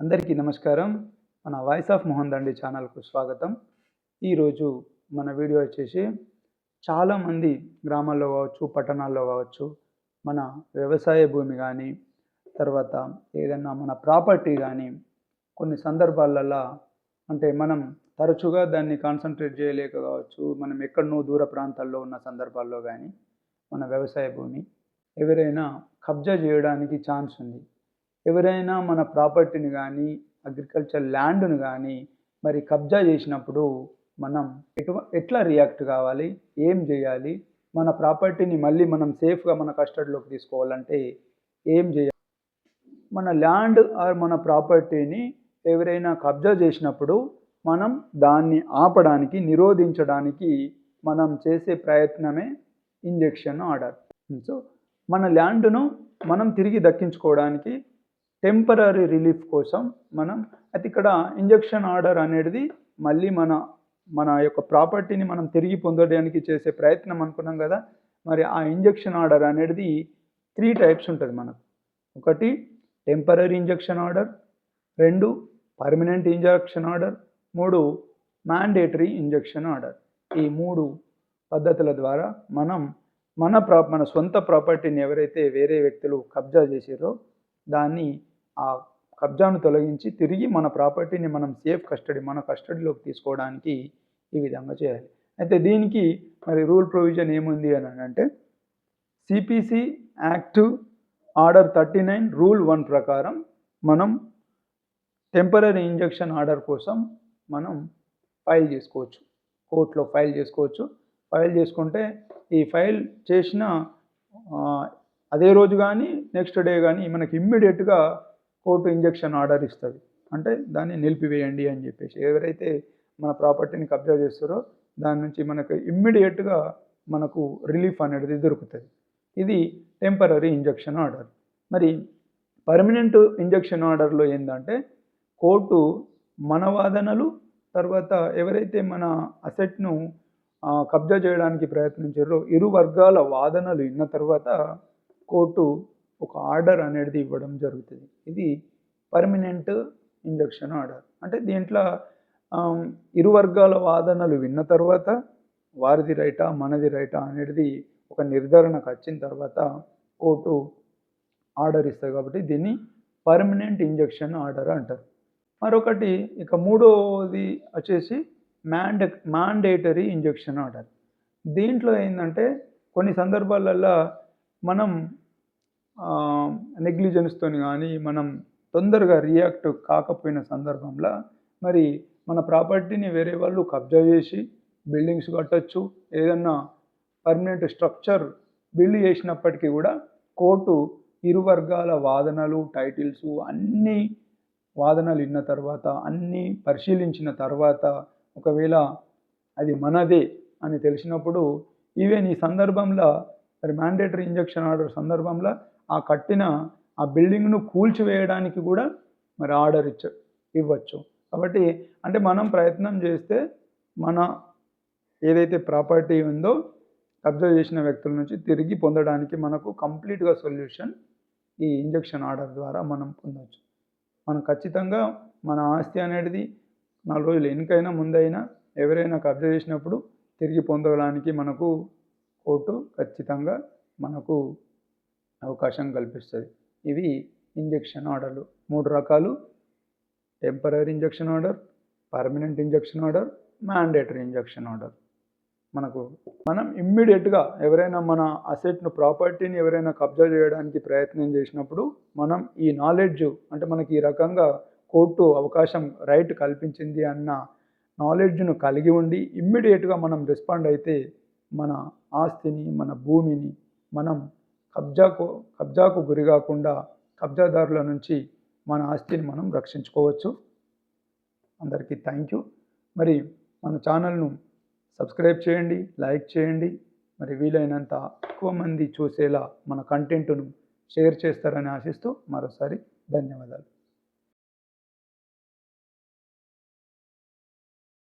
అందరికీ నమస్కారం. మన వాయిస్ ఆఫ్ మోహన్ దండి ఛానల్‌కు స్వాగతం. ఈరోజు మన వీడియో వచ్చేసి చాలామంది గ్రామాల్లో కావచ్చు, పట్టణాల్లో కావచ్చు, మన వ్యవసాయ భూమి కానీ, తర్వాత ఏదన్నా మన ప్రాపర్టీ కానీ కొన్ని సందర్భాలల్లో అంటే మనం తరచుగా దాన్ని కాన్సంట్రేట్ చేయలేక కావచ్చు, మనం ఎక్కడనో దూర ప్రాంతాల్లో ఉన్న సందర్భాల్లో కానీ మన వ్యవసాయ భూమి ఎవరైనా కబ్జా చేయడానికి ఛాన్స్ ఉంది. ఎవరైనా మన ప్రాపర్టీని కానీ అగ్రికల్చర్ ల్యాండ్‌ను కానీ మరి కబ్జా చేసినప్పుడు మనం ఎట్లా రియాక్ట్ కావాలి? ఏం చేయాలి? మన ప్రాపర్టీని మళ్ళీ మనం సేఫ్‌గా మన కస్టడీలోకి తీసుకోవాలంటే ఏం చేయాలి? మన ల్యాండ్ ఆర్ మన ప్రాపర్టీని ఎవరైనా కబ్జా చేసినప్పుడు మనం దాన్ని ఆపడానికి, నిరోధించడానికి మనం చేసే ప్రయత్నమే ఇంజెక్షన్ ఆర్డర్. సో మన ల్యాండ్‌ను మనం తిరిగి దక్కించుకోవడానికి టెంపరరీ రిలీఫ్ కోసం మనం అయితే ఇక్కడ ఇంజెక్షన్ ఆర్డర్ అనేది మళ్ళీ మన యొక్క ప్రాపర్టీని మనం తిరిగి పొందడానికి చేసే ప్రయత్నం అనుకున్నాం కదా. మరి ఆ ఇంజెక్షన్ ఆర్డర్ అనేది 3 టైప్స్ ఉంటుంది మనకు. ఒకటి temporary injection order, 2 permanent injection order, 3 mandatory injection order. ఈ 3 పద్ధతుల ద్వారా మనం మన సొంత ప్రాపర్టీని ఎవరైతే వేరే వ్యక్తులు కబ్జా చేసారో దాన్ని ఆ కబ్జాను తొలగించి తిరిగి మన ప్రాపర్టీని మనం సేఫ్ కస్టడీ మన కస్టడీలోకి తీసుకోవడానికి ఈ విధంగా చేయాలి. అయితే దీనికి మరి రూల్ ప్రొవిజన్ ఏముంది అని అంటే సిపిసి యాక్ట్ ఆర్డర్ 39 రూల్ 1 ప్రకారం మనం టెంపరరీ ఇంజెక్షన్ ఆర్డర్ కోసం మనం ఫైల్ చేసుకోవచ్చు, కోర్టులో ఫైల్ చేసుకోవచ్చు. ఫైల్ చేసుకుంటే ఈ ఫైల్ చేసిన అదే రోజు కానీ నెక్స్ట్ డే కానీ మనకి ఇమ్మీడియట్గా కోర్టు ఇంజెక్షన్ ఆర్డర్ ఇస్తుంది. అంటే దాన్ని నిలిపివేయండి అని చెప్పేసి ఎవరైతే మన ప్రాపర్టీని కబ్జా చేస్తారో దాని నుంచి మనకు ఇమ్మీడియట్గా మనకు రిలీఫ్ అనేది దొరుకుతుంది. ఇది టెంపరరీ ఇంజెక్షన్ ఆర్డర్. మరి పర్మనెంట్ ఇంజెక్షన్ ఆర్డర్లో ఏంటంటే కోర్టు మన వాదనలు, తర్వాత ఎవరైతే మన అసెట్ను కబ్జా చేయడానికి ప్రయత్నించారో ఇరు వర్గాల వాదనలు విన్న తర్వాత కోర్టు ఒక ఆర్డర్ అనేది ఇవ్వడం జరుగుతుంది. ఇది పర్మనెంట్ ఇంజెక్షన్ ఆర్డర్. అంటే దీంట్లో ఇరు వర్గాల వాదనలు విన్న తర్వాత వారిది రైటా మనది రైటా అనేది ఒక నిర్ధారణకు వచ్చిన తర్వాత కోర్టు ఆర్డర్ ఇస్తుంది. కాబట్టి దీన్ని పర్మనెంట్ ఇంజెక్షన్ ఆర్డర్ అంటారు. మరొకటి ఇక మూడోది వచ్చేసి మ్యాండేటరీ ఇంజెక్షన్ ఆర్డర్. దీంట్లో ఏంటంటే కొన్ని సందర్భాలలో మనం నెగ్లిజెన్స్తో కానీ మనం తొందరగా రియాక్ట్ కాకపోయిన సందర్భంలో మరి మన ప్రాపర్టీని వేరే వాళ్ళు కబ్జా చేసి బిల్డింగ్స్ కట్టచ్చు, ఏదన్నా పర్మనెంట్ స్ట్రక్చర్ బిల్డ్ చేసినప్పటికీ కూడా కోర్టు ఇరు వర్గాల వాదనలు, టైటిల్స్ అన్నీ వాదనలు విన్న తర్వాత అన్నీ పరిశీలించిన తర్వాత ఒకవేళ అది మనదే అని తెలిసినప్పుడు ఈవెన్ ఈ సందర్భంలో మరి మ్యాండేటరీ ఇంజెక్షన్ ఆర్డర్ సందర్భంలో ఆ కట్టిన ఆ బిల్డింగ్ను కూల్చివేయడానికి కూడా మరి ఆర్డర్ ఇవ్వచ్చు. కాబట్టి అంటే మనం ప్రయత్నం చేస్తే మన ఏదైతే ప్రాపర్టీ ఉందో కబ్జా చేసిన వ్యక్తుల నుంచి తిరిగి పొందడానికి మనకు కంప్లీట్గా సొల్యూషన్ ఈ ఇంజెక్షన్ ఆర్డర్ ద్వారా మనం పొందవచ్చు. మనం ఖచ్చితంగా మన ఆస్తి అనేది 4 రోజులు ఎన్నికైనా ముందైనా ఎవరైనా కబ్జా చేసినప్పుడు తిరిగి పొందడానికి మనకు కోర్టు ఖచ్చితంగా మనకు అవకాశం కల్పిస్తుంది. ఇవి ఇంజెక్షన్ ఆర్డర్లు 3 రకాలు: temporary injection order, permanent injection order, mandatory injection order. మనం ఇమ్మీడియట్గా ఎవరైనా మన అసెట్ను ప్రాపర్టీని ఎవరైనా కబ్జా చేయడానికి ప్రయత్నం చేసినప్పుడు మనం ఈ నాలెడ్జ్ అంటే మనకి ఈ రకంగా కోర్టు అవకాశం రైట్ కల్పించింది అన్న నాలెడ్జ్ను కలిగి ఉండి ఇమ్మీడియట్గా మనం రెస్పాండ్ అయితే మన ఆస్తిని, మన భూమిని మనం కబ్జాకు గురి కాకుండా కబ్జాదారుల నుంచి మన ఆస్తిని మనం రక్షించుకోవచ్చు. అందరికీ థ్యాంక్ యూ. మరి మన ఛానల్ను సబ్స్క్రైబ్ చేయండి, లైక్ చేయండి. మరి వీలైనంత ఎక్కువ మంది చూసేలా మన కంటెంట్ను షేర్ చేస్తారని ఆశిస్తూ మరోసారి ధన్యవాదాలు.